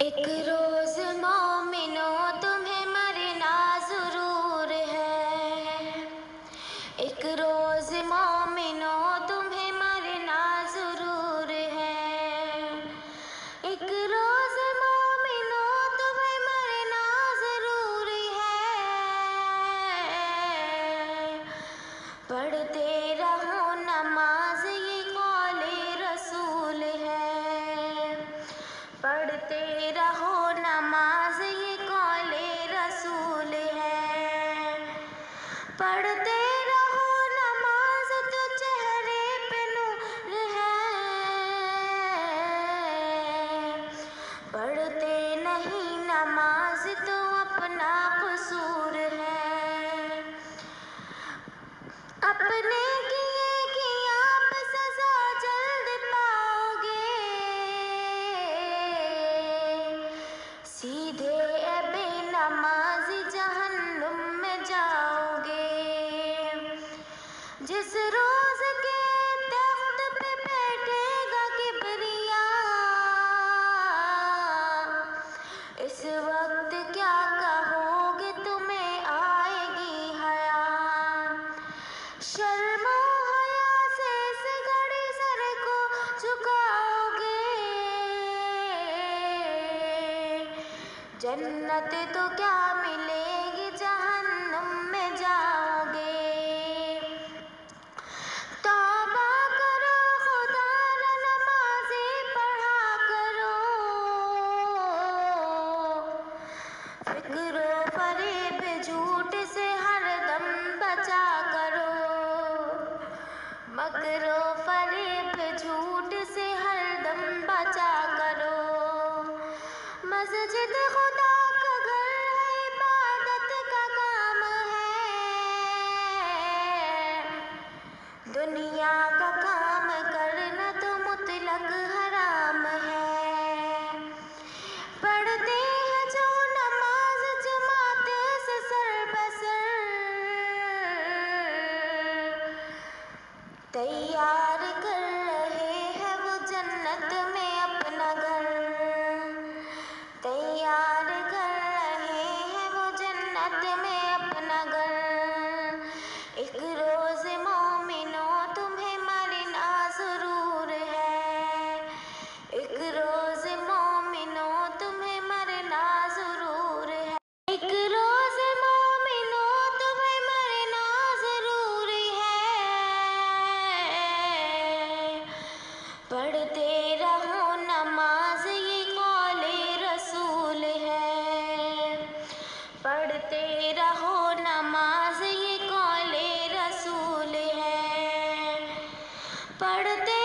एक रोज मोमिनो तुम्हें मरना जरूर है। एक रोज मोमिनो तुम्हें मरना जरूर है। एक रोज मोमिनो तुम्हें मरना जरूर है। पढ़ते रहो नमाज ये कौले रसूल है। पढ़ते रहो नमाज ये कौले रसूल है। पढ़ते रहो नमाज तो चेहरे पे नूर है। पढ़ते नहीं नमाज तो अपना कसूर है। अपने किए की आप सजा जल्द पाओगे। सीधे बेनमाजी जहन्नुम में जाओगे। जिस रोज के तख्त पे बैठेगा किबरिया, इस वक्त क्या कहोगे तुम्हें आएगी हया। शर्मो हया से इस घड़ी सर को झुकाओगे। जन्नत तो क्या मिलेगी जहन्नुम में जाओगे। तौबा करो खुदा न नमाज़े पढ़ा करो। फिक्रो फरेब झूठ से हरदम बचा करो। मकरो फरेब झूठ से हरदम बचा करो। मस्जिद खुदा का घर है, इबादत का काम है। दुनिया का काम करना तो मुतलक हराम है। पढ़ते हैं जो नमाज जमात से सर बसर, तैयार कर रहे हैं वो जन्नत में अपना घर। तैयार कर रहे हैं वो जन्नत में अपना घर। एक रोज मोमिनो तुम्हें मरना जरूर है। एक रोज मोमिनो तुम्हें मरना जरूर है। एक रोज मोमिनो तुम्हें मरना जरूर है। पढ़ते रहो नमाज ये कौले रसूल है। पढ़ते रहो नमाज ये कौले रसूल है। पढ़ते